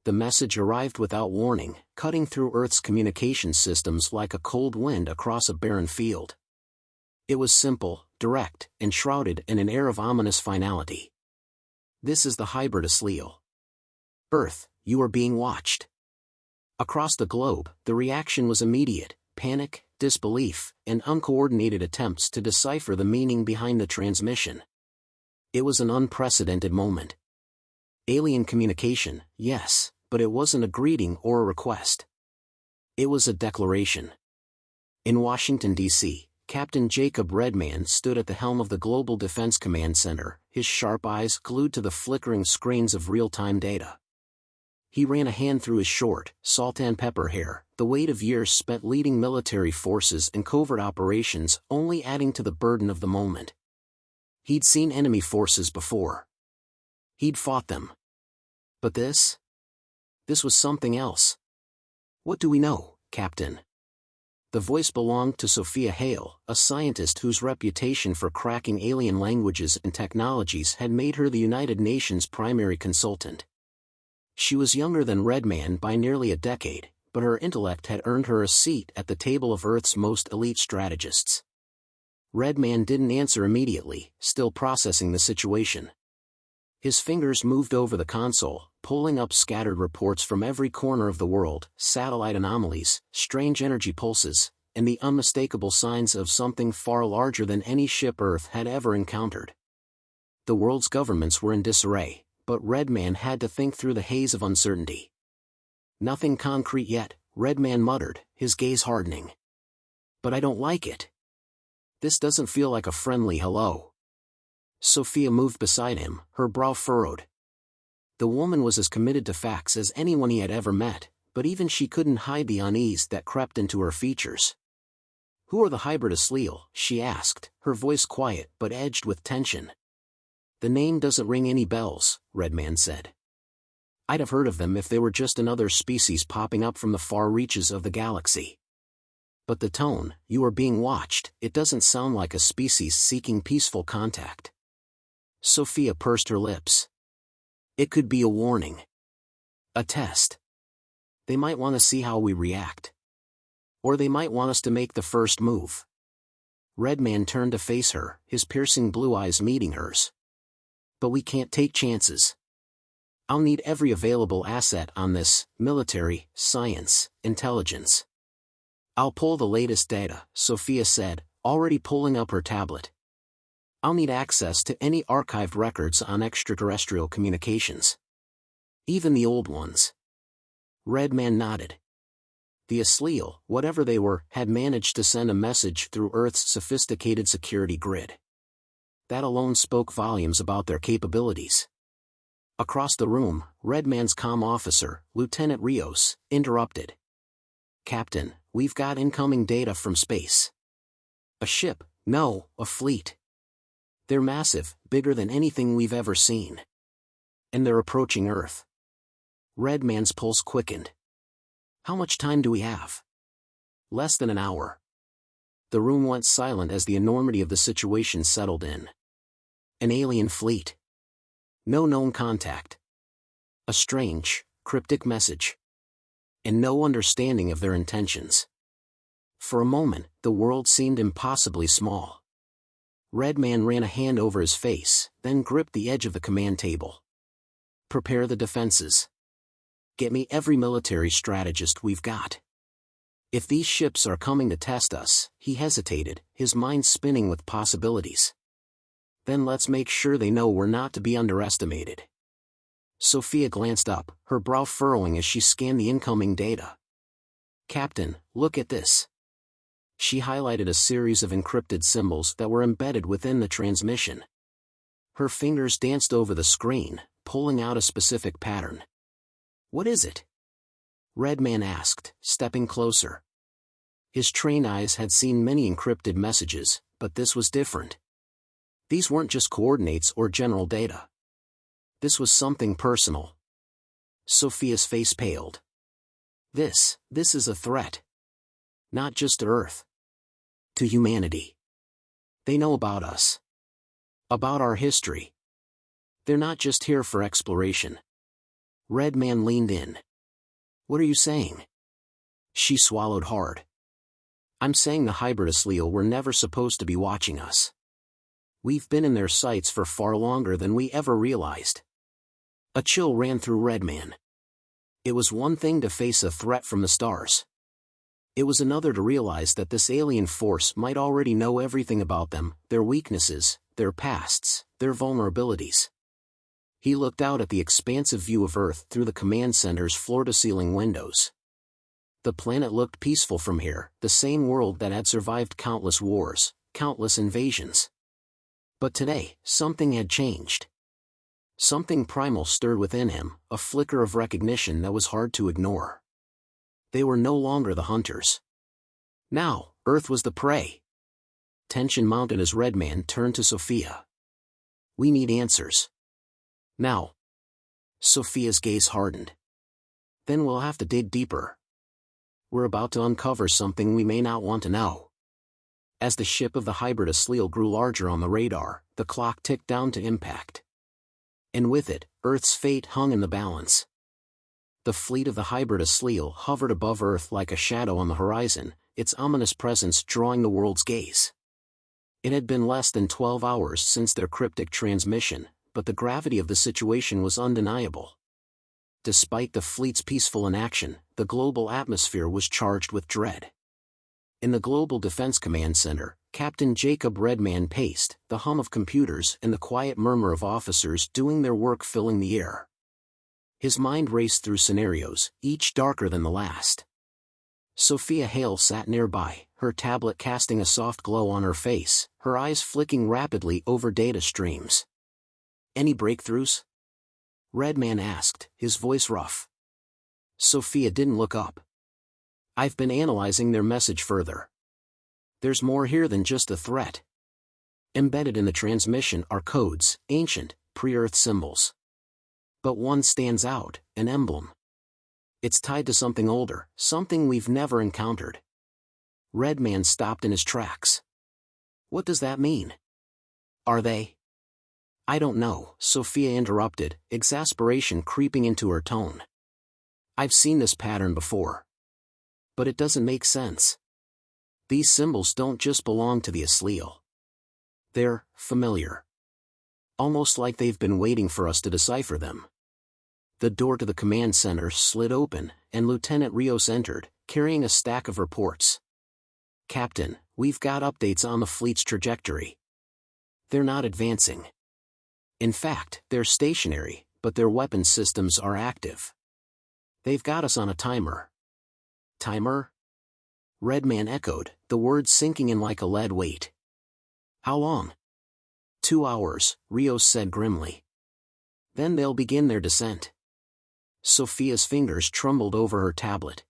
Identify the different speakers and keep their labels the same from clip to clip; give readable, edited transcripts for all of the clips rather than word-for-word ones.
Speaker 1: The message arrived without warning, cutting through Earth's communication systems like a cold wind across a barren field. It was simple, direct, and shrouded in an air of ominous finality. This is the Hybrid Asleel. Earth, you are being watched. Across the globe, the reaction was immediate: panic, disbelief, and uncoordinated attempts to decipher the meaning behind the transmission. It was an unprecedented moment. Alien communication, yes, but it wasn't a greeting or a request. It was a declaration. In Washington, D.C., Captain Jacob Redman stood at the helm of the Global Defense Command Center, his sharp eyes glued to the flickering screens of real-time data. He ran a hand through his short, salt-and-pepper hair, the weight of years spent leading military forces in covert operations only adding to the burden of the moment. He'd seen enemy forces before. He'd fought them. But this? This was something else. What do we know, Captain? The voice belonged to Sophia Hale, a scientist whose reputation for cracking alien languages and technologies had made her the United Nations' primary consultant. She was younger than Redman by nearly a decade, but her intellect had earned her a seat at the table of Earth's most elite strategists. Redman didn't answer immediately, still processing the situation. His fingers moved over the console, pulling up scattered reports from every corner of the world: satellite anomalies, strange energy pulses, and the unmistakable signs of something far larger than any ship Earth had ever encountered. The world's governments were in disarray, but Redman had to think through the haze of uncertainty. Nothing concrete yet, Redman muttered, his gaze hardening. But I don't like it. This doesn't feel like a friendly hello. Sophia moved beside him, her brow furrowed. The woman was as committed to facts as anyone he had ever met, but even she couldn't hide the unease that crept into her features. "Who are the Hybrid Asleel?" she asked, her voice quiet but edged with tension. "The name doesn't ring any bells," Redman said. "I'd have heard of them if they were just another species popping up from the far reaches of the galaxy. But the tone, 'you are being watched,' it doesn't sound like a species seeking peaceful contact." Sophia pursed her lips. "It could be a warning. A test. They might want to see how we react. Or they might want us to make the first move." Redman turned to face her, his piercing blue eyes meeting hers. "But we can't take chances. I'll need every available asset on this: military, science, intelligence." "I'll pull the latest data," Sophia said, already pulling up her tablet. "I'll need access to any archived records on extraterrestrial communications. Even the old ones." Redman nodded. The Asleel, whatever they were, had managed to send a message through Earth's sophisticated security grid. That alone spoke volumes about their capabilities. Across the room, Redman's comm officer, Lieutenant Rios, interrupted. "Captain, we've got incoming data from space. A ship, no, a fleet. They're massive, bigger than anything we've ever seen. And they're approaching Earth." Redman's pulse quickened. "How much time do we have?" "Less than an hour." The room went silent as the enormity of the situation settled in. An alien fleet. No known contact. A strange, cryptic message. And no understanding of their intentions. For a moment, the world seemed impossibly small. Redman ran a hand over his face, then gripped the edge of the command table. "Prepare the defenses. Get me every military strategist we've got. If these ships are coming to test us," he hesitated, his mind spinning with possibilities. "Then let's make sure they know we're not to be underestimated." Sophia glanced up, her brow furrowing as she scanned the incoming data. "Captain, look at this." She highlighted a series of encrypted symbols that were embedded within the transmission. Her fingers danced over the screen, pulling out a specific pattern. "What is it?" Redman asked, stepping closer. His trained eyes had seen many encrypted messages, but this was different. These weren't just coordinates or general data. This was something personal. Sophia's face paled. This is a threat. Not just to Earth. To humanity. They know about us. About our history. They're not just here for exploration. Redman leaned in. What are you saying? She swallowed hard. I'm saying the Hybrid Asleel were never supposed to be watching us. We've been in their sights for far longer than we ever realized. A chill ran through Redman. It was one thing to face a threat from the stars. It was another to realize that this alien force might already know everything about them, their weaknesses, their pasts, their vulnerabilities. He looked out at the expansive view of Earth through the command center's floor-to-ceiling windows. The planet looked peaceful from here, the same world that had survived countless wars, countless invasions. But today, something had changed. Something primal stirred within him, a flicker of recognition that was hard to ignore. They were no longer the hunters. Now, Earth was the prey. Tension mounted as Redman turned to Sophia. We need answers. Now. Sophia's gaze hardened. Then we'll have to dig deeper. We're about to uncover something we may not want to know. As the ship of the Hybrid Asleel grew larger on the radar, the clock ticked down to impact. And with it, Earth's fate hung in the balance. The fleet of the Hybrid Asleel hovered above Earth like a shadow on the horizon, its ominous presence drawing the world's gaze. It had been less than 12 hours since their cryptic transmission, but the gravity of the situation was undeniable. Despite the fleet's peaceful inaction, the global atmosphere was charged with dread. In the Global Defense Command Center, Captain Jacob Redman paced, the hum of computers and the quiet murmur of officers doing their work filling the air. His mind raced through scenarios, each darker than the last. Sophia Hale sat nearby, her tablet casting a soft glow on her face, her eyes flicking rapidly over data streams. Any breakthroughs? Redman asked, his voice rough. Sophia didn't look up. I've been analyzing their message further. There's more here than just a threat. Embedded in the transmission are codes, ancient, pre-Earth symbols. But one stands out, an emblem. It's tied to something older, something we've never encountered. Redman stopped in his tracks. What does that mean? Are they? I don't know, Sophia interrupted, exasperation creeping into her tone. I've seen this pattern before. But it doesn't make sense. These symbols don't just belong to the Asleel. They're familiar. Almost like they've been waiting for us to decipher them. The door to the command center slid open, and Lieutenant Rios entered, carrying a stack of reports. Captain, we've got updates on the fleet's trajectory. They're not advancing. In fact, they're stationary, but their weapons systems are active. They've got us on a timer. Timer? Redman echoed, the words sinking in like a lead weight. How long? 2 hours, Rios said grimly. Then they'll begin their descent. Sophia's fingers trembled over her tablet.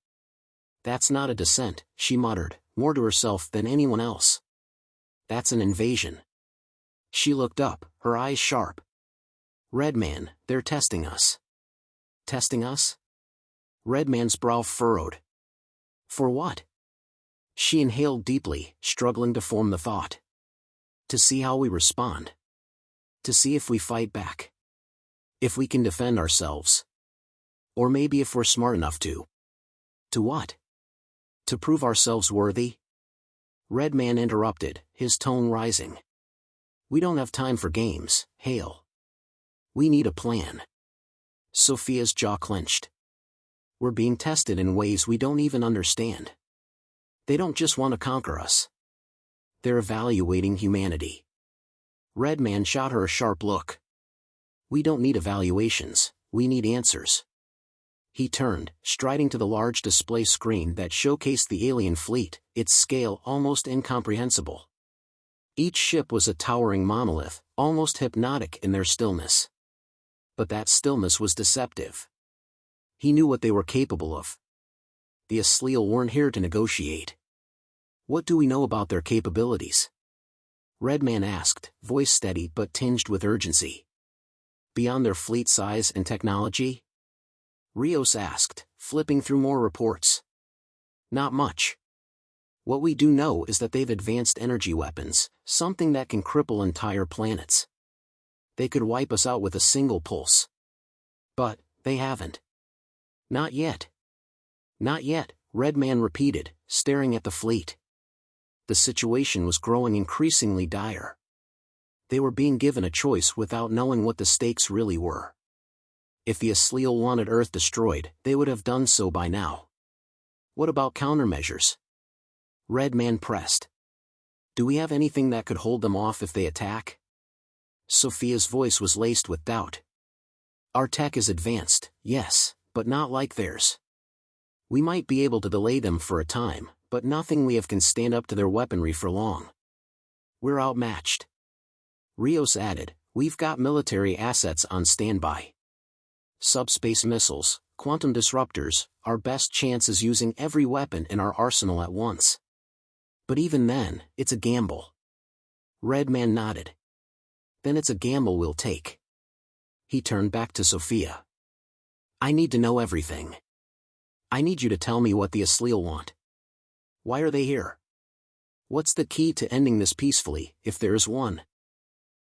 Speaker 1: That's not a descent, she muttered, more to herself than anyone else. That's an invasion. She looked up, her eyes sharp. Redman, they're testing us. Testing us? Redman's brow furrowed. For what? She inhaled deeply, struggling to form the thought. To see how we respond. To see if we fight back. If we can defend ourselves. Or maybe if we're smart enough to. To what? To prove ourselves worthy? Redman interrupted, his tone rising. We don't have time for games, Hale. We need a plan. Sophia's jaw clenched. We're being tested in ways we don't even understand. They don't just want to conquer us. They're evaluating humanity. Redman shot her a sharp look. We don't need evaluations, we need answers. He turned, striding to the large display screen that showcased the alien fleet, its scale almost incomprehensible. Each ship was a towering monolith, almost hypnotic in their stillness. But that stillness was deceptive. He knew what they were capable of. The Asleel weren't here to negotiate. What do we know about their capabilities? Redman asked, voice steady but tinged with urgency. Beyond their fleet size and technology? Rios asked, flipping through more reports. Not much. What we do know is that they've advanced energy weapons, something that can cripple entire planets. They could wipe us out with a single pulse. But, They haven't. Not yet. Not yet, Redman repeated, staring at the fleet. The situation was growing increasingly dire. They were being given a choice without knowing what the stakes really were. If the Asleel wanted Earth destroyed, they would have done so by now. What about countermeasures? Redman pressed. Do we have anything that could hold them off if they attack? Sophia's voice was laced with doubt. Our tech is advanced, yes, but not like theirs. We might be able to delay them for a time, but nothing we have can stand up to their weaponry for long. We're outmatched. Rios added, we've got military assets on standby. Subspace missiles, quantum disruptors, our best chance is using every weapon in our arsenal at once. But even then, it's a gamble. Redman nodded. Then it's a gamble we'll take. He turned back to Sophia. I need to know everything. I need you to tell me what the Asleel want. Why are they here? What's the key to ending this peacefully, if there is one?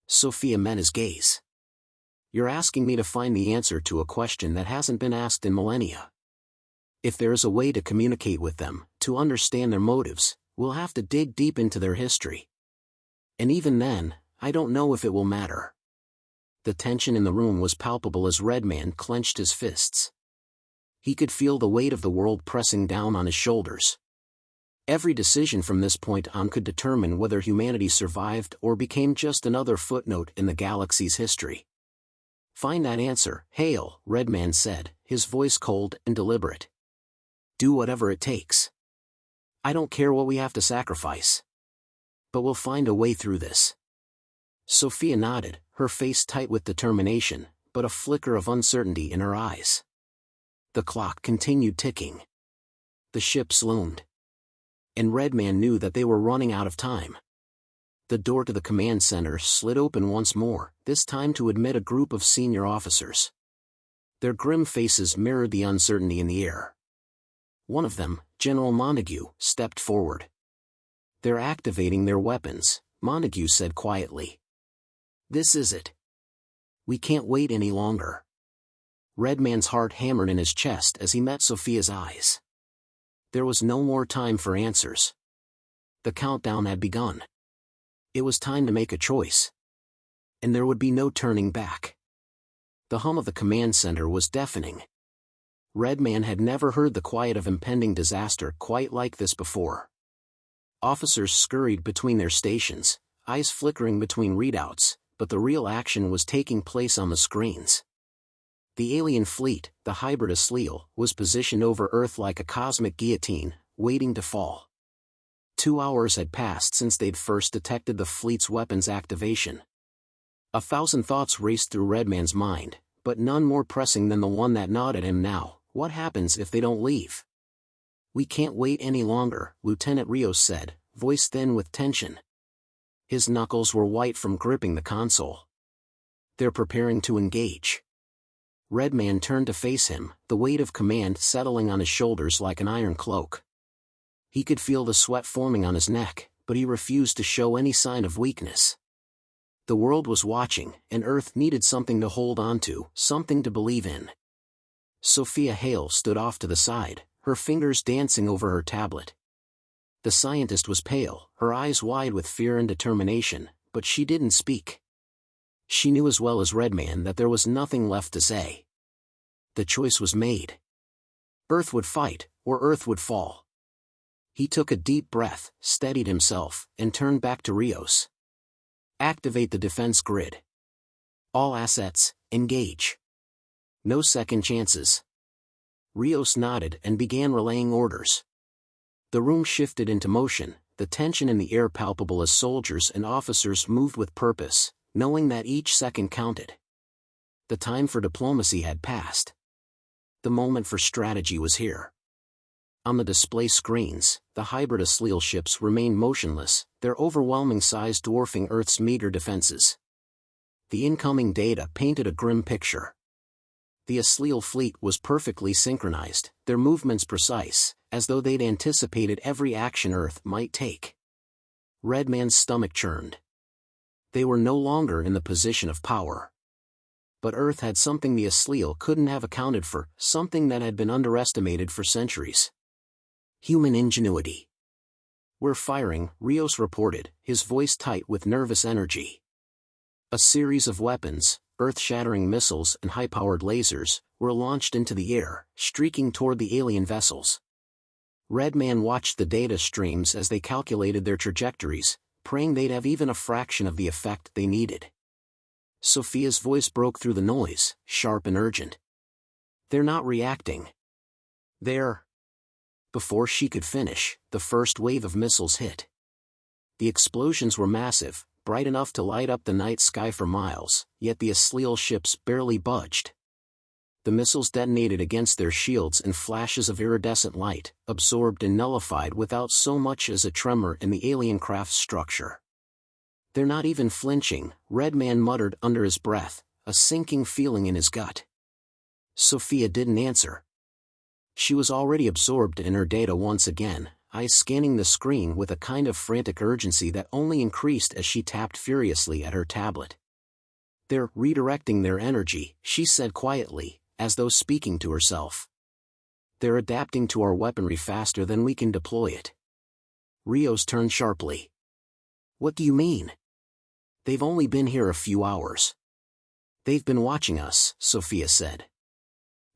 Speaker 1: Sophia met his gaze. You're asking me to find the answer to a question that hasn't been asked in millennia. If there is a way to communicate with them, to understand their motives, we'll have to dig deep into their history. And even then, I don't know if it will matter. The tension in the room was palpable as Redman clenched his fists. He could feel the weight of the world pressing down on his shoulders. Every decision from this point on could determine whether humanity survived or became just another footnote in the galaxy's history. Find that answer, Hale, Redman said, his voice cold and deliberate. Do whatever it takes. I don't care what we have to sacrifice. But we'll find a way through this. Sophia nodded, her face tight with determination, but a flicker of uncertainty in her eyes. The clock continued ticking. The ships loomed. And Redman knew that they were running out of time. The door to the command center slid open once more, this time to admit a group of senior officers. Their grim faces mirrored the uncertainty in the air. One of them, General Montague, stepped forward. They're activating their weapons, Montague said quietly. This is it. We can't wait any longer. Redman's heart hammered in his chest as he met Sophia's eyes. There was no more time for answers. The countdown had begun. It was time to make a choice. And there would be no turning back. The hum of the command center was deafening. Redman had never heard the quiet of impending disaster quite like this before. Officers scurried between their stations, eyes flickering between readouts, but the real action was taking place on the screens. The alien fleet, the Hybrid Asleel, was positioned over Earth like a cosmic guillotine, waiting to fall. 2 hours had passed since they'd first detected the fleet's weapons activation. 1,000 thoughts raced through Redman's mind, but none more pressing than the one that gnawed at him now. What happens if they don't leave? We can't wait any longer, Lieutenant Rios said, voice thin with tension. His knuckles were white from gripping the console. They're preparing to engage. Redman turned to face him, the weight of command settling on his shoulders like an iron cloak. He could feel the sweat forming on his neck, but he refused to show any sign of weakness. The world was watching, and Earth needed something to hold on to, something to believe in. Sophia Hale stood off to the side, her fingers dancing over her tablet. The scientist was pale, her eyes wide with fear and determination, but she didn't speak. She knew as well as Redman that there was nothing left to say. The choice was made. Earth would fight, or Earth would fall. He took a deep breath, steadied himself, and turned back to Rios. Activate the defense grid. All assets, engage. No second chances. Rios nodded and began relaying orders. The room shifted into motion, the tension in the air palpable as soldiers and officers moved with purpose, knowing that each second counted. The time for diplomacy had passed. The moment for strategy was here. On the display screens, the Hybrid Asleel ships remained motionless, their overwhelming size dwarfing Earth's meager defenses. The incoming data painted a grim picture. The Asleel fleet was perfectly synchronized, their movements precise, as though they'd anticipated every action Earth might take. Redman's stomach churned. They were no longer in the position of power. But Earth had something the Asleel couldn't have accounted for, something that had been underestimated for centuries. Human ingenuity. "We're firing," Rios reported, his voice tight with nervous energy. A series of weapons, earth-shattering missiles and high-powered lasers, were launched into the air, streaking toward the alien vessels. Redman watched the data streams as they calculated their trajectories, praying they'd have even a fraction of the effect they needed. Sophia's voice broke through the noise, sharp and urgent. "They're not reacting. They're..." Before she could finish, the first wave of missiles hit. The explosions were massive, bright enough to light up the night sky for miles, yet the Asleel ships barely budged. The missiles detonated against their shields in flashes of iridescent light, absorbed and nullified without so much as a tremor in the alien craft's structure. "They're not even flinching," Redman muttered under his breath, a sinking feeling in his gut. Sophia didn't answer. She was already absorbed in her data once again, eyes scanning the screen with a kind of frantic urgency that only increased as she tapped furiously at her tablet. "They're redirecting their energy," she said quietly, as though speaking to herself. "They're adapting to our weaponry faster than we can deploy it." Rios turned sharply. "What do you mean?" "They've only been here a few hours." "They've been watching us," Sophia said.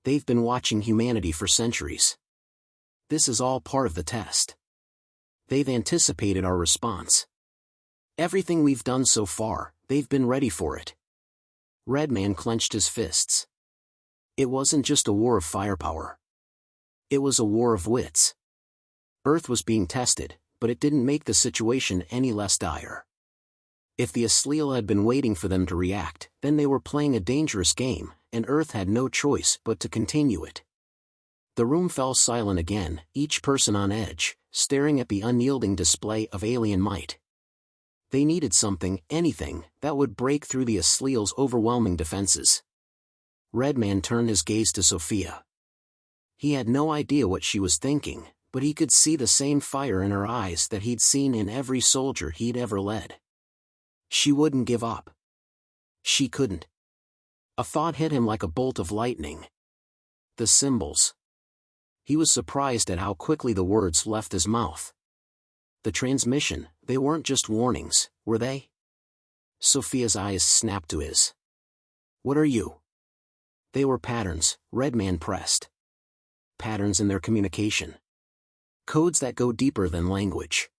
Speaker 1: "They've been watching humanity for centuries. This is all part of the test. They've anticipated our response. Everything we've done so far, they've been ready for it." Redman clenched his fists. It wasn't just a war of firepower. It was a war of wits. Earth was being tested, but it didn't make the situation any less dire. If the Asleel had been waiting for them to react, then they were playing a dangerous game, and Earth had no choice but to continue it. The room fell silent again, each person on edge, staring at the unyielding display of alien might. They needed something, anything, that would break through the Asleel's overwhelming defenses. Redman turned his gaze to Sophia. He had no idea what she was thinking, but he could see the same fire in her eyes that he'd seen in every soldier he'd ever led. She wouldn't give up. She couldn't. A thought hit him like a bolt of lightning. The symbols. He was surprised at how quickly the words left his mouth. The transmission, they weren't just warnings, were they? Sophia's eyes snapped to his. "What are you?" They were patterns, Redman pressed. Patterns in their communication. Codes that go deeper than language.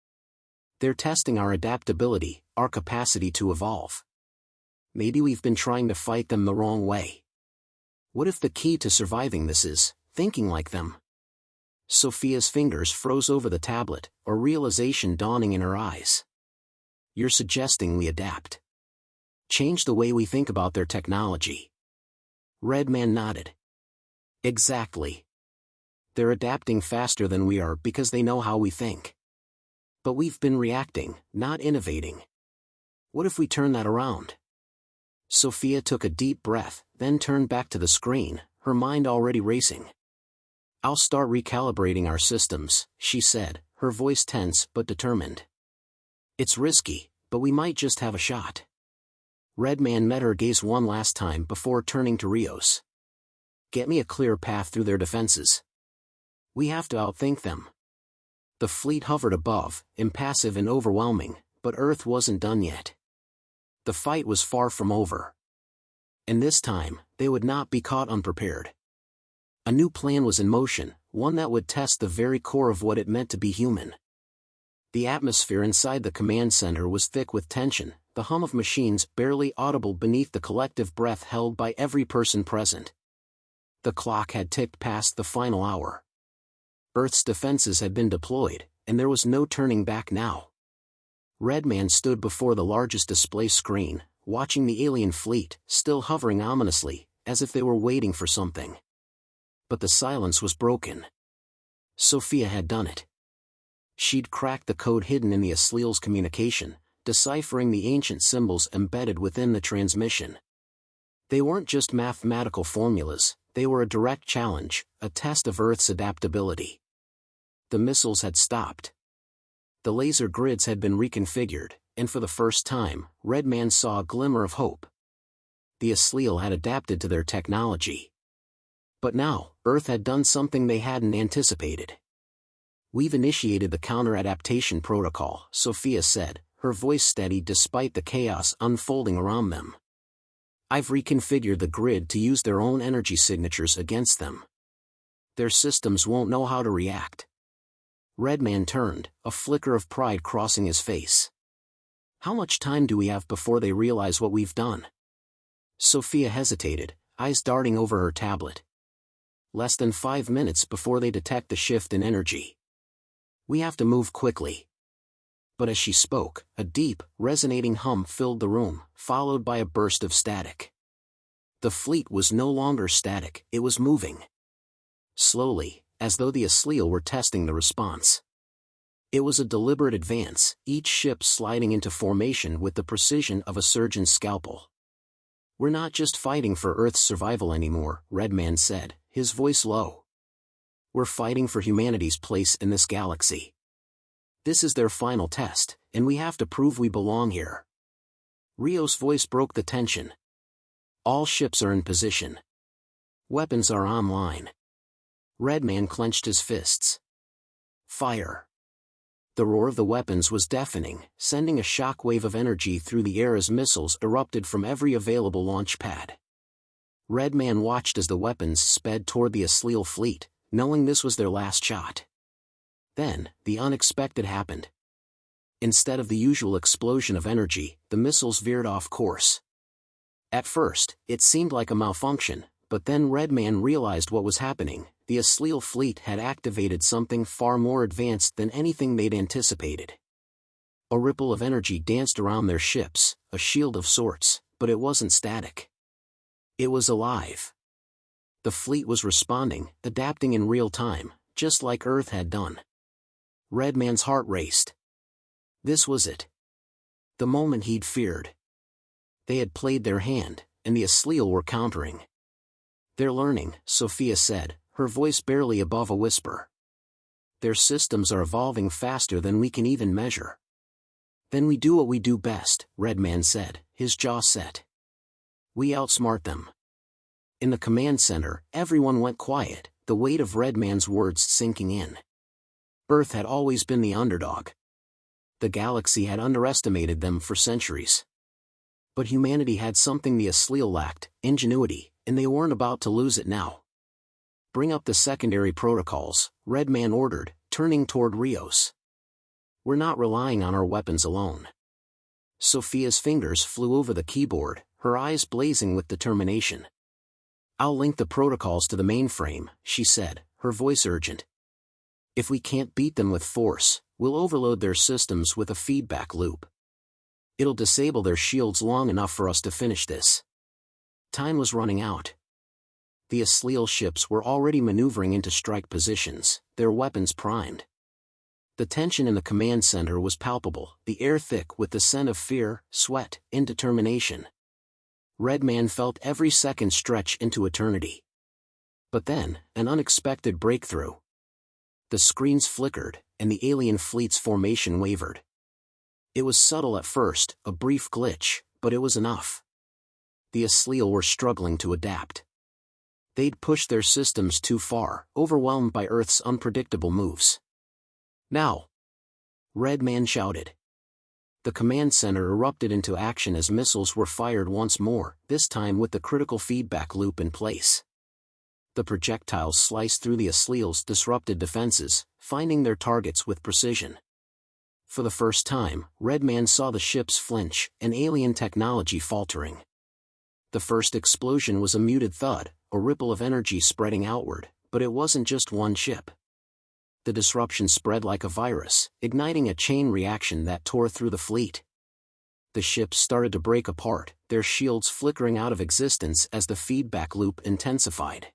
Speaker 1: They're testing our adaptability, our capacity to evolve. Maybe we've been trying to fight them the wrong way. What if the key to surviving this is thinking like them? Sophia's fingers froze over the tablet, a realization dawning in her eyes. "You're suggesting we adapt. Change the way we think about their technology." Redman nodded. "Exactly. They're adapting faster than we are because they know how we think. But we've been reacting, not innovating. What if we turn that around?" Sophia took a deep breath, then turned back to the screen, her mind already racing. "I'll start recalibrating our systems," she said, her voice tense but determined. "It's risky, but we might just have a shot." Redman met her gaze one last time before turning to Rios. "Get me a clear path through their defenses. We have to outthink them." The fleet hovered above, impassive and overwhelming, but Earth wasn't done yet. The fight was far from over. And this time, they would not be caught unprepared. A new plan was in motion, one that would test the very core of what it meant to be human. The atmosphere inside the command center was thick with tension, the hum of machines barely audible beneath the collective breath held by every person present. The clock had ticked past the final hour. Earth's defenses had been deployed, and there was no turning back now. Redman stood before the largest display screen, watching the alien fleet, still hovering ominously, as if they were waiting for something. But the silence was broken. Sophia had done it. She'd cracked the code hidden in the Asleel's communication, deciphering the ancient symbols embedded within the transmission. They weren't just mathematical formulas, they were a direct challenge, a test of Earth's adaptability. The missiles had stopped. The laser grids had been reconfigured, and for the first time, Redman saw a glimmer of hope. The Asleel had adapted to their technology. But now, Earth had done something they hadn't anticipated. "We've initiated the counter-adaptation protocol," Sophia said, her voice steady despite the chaos unfolding around them. "I've reconfigured the grid to use their own energy signatures against them. Their systems won't know how to react." Redman turned, a flicker of pride crossing his face. "How much time do we have before they realize what we've done?" Sophia hesitated, eyes darting over her tablet. "Less than 5 minutes before they detect the shift in energy. We have to move quickly." But as she spoke, a deep, resonating hum filled the room, followed by a burst of static. The fleet was no longer static, it was moving. Slowly, as though the Asleel were testing the response. It was a deliberate advance, each ship sliding into formation with the precision of a surgeon's scalpel. "We're not just fighting for Earth's survival anymore," Redman said, his voice low. "We're fighting for humanity's place in this galaxy. This is their final test, and we have to prove we belong here." Rio's voice broke the tension. "All ships are in position. Weapons are online." Redman clenched his fists. "Fire!" The roar of the weapons was deafening, sending a shock wave of energy through the air as missiles erupted from every available launch pad. Redman watched as the weapons sped toward the Asleel fleet, knowing this was their last shot. Then, the unexpected happened. Instead of the usual explosion of energy, the missiles veered off course. At first, it seemed like a malfunction, but then Redman realized what was happening. The Asleel fleet had activated something far more advanced than anything they'd anticipated. A ripple of energy danced around their ships, a shield of sorts, but it wasn't static. It was alive. The fleet was responding, adapting in real time, just like Earth had done. Redman's heart raced. This was it. The moment he'd feared. They had played their hand, and the Asleel were countering. "They're learning," Sophia said, her voice barely above a whisper. "Their systems are evolving faster than we can even measure." "Then we do what we do best," Redman said, his jaw set. "We outsmart them." In the command center, everyone went quiet, the weight of Redman's words sinking in. Earth had always been the underdog. The galaxy had underestimated them for centuries. But humanity had something the Asleel lacked, ingenuity, and they weren't about to lose it now. "Bring up the secondary protocols," Redman ordered, turning toward Rios. "We're not relying on our weapons alone." Sophia's fingers flew over the keyboard, her eyes blazing with determination. "I'll link the protocols to the mainframe," she said, her voice urgent. "If we can't beat them with force, we'll overload their systems with a feedback loop. It'll disable their shields long enough for us to finish this." Time was running out. The Asleel ships were already maneuvering into strike positions, their weapons primed. The tension in the command center was palpable, the air thick with the scent of fear, sweat, and determination. Redman felt every second stretch into eternity. But then, an unexpected breakthrough. The screens flickered, and the alien fleet's formation wavered. It was subtle at first, a brief glitch, but it was enough. The Asleel were struggling to adapt. They'd pushed their systems too far, overwhelmed by Earth's unpredictable moves. "Now!" Redman shouted. The command center erupted into action as missiles were fired once more, this time with the critical feedback loop in place. The projectiles sliced through the Asleel's disrupted defenses, finding their targets with precision. For the first time, Redman saw the ships flinch, and alien technology faltering. The first explosion was a muted thud, a ripple of energy spreading outward, but it wasn't just one ship. The disruption spread like a virus, igniting a chain reaction that tore through the fleet. The ships started to break apart, their shields flickering out of existence as the feedback loop intensified.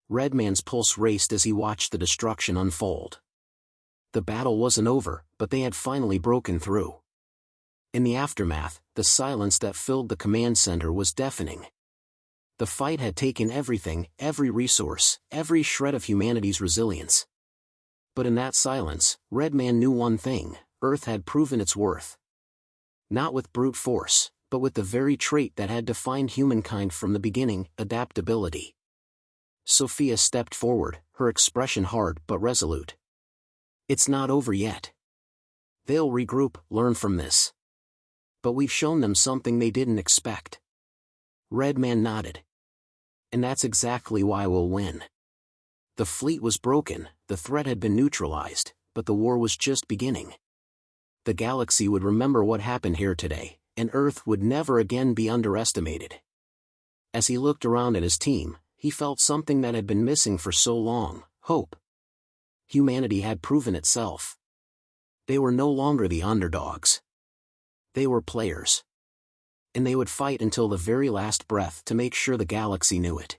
Speaker 1: Redman's pulse raced as he watched the destruction unfold. The battle wasn't over, but they had finally broken through. In the aftermath, the silence that filled the command center was deafening. The fight had taken everything, every resource, every shred of humanity's resilience. But in that silence, Redman knew one thing: Earth had proven its worth. Not with brute force, but with the very trait that had defined humankind from the beginning, adaptability. Sophia stepped forward, her expression hard but resolute. It's not over yet. They'll regroup, learn from this. But we've shown them something they didn't expect. Redman nodded. And that's exactly why we'll win. The fleet was broken, the threat had been neutralized, but the war was just beginning. The galaxy would remember what happened here today, and Earth would never again be underestimated. As he looked around at his team, he felt something that had been missing for so long: hope. Humanity had proven itself. They were no longer the underdogs. They were players. And they would fight until the very last breath to make sure the galaxy knew it.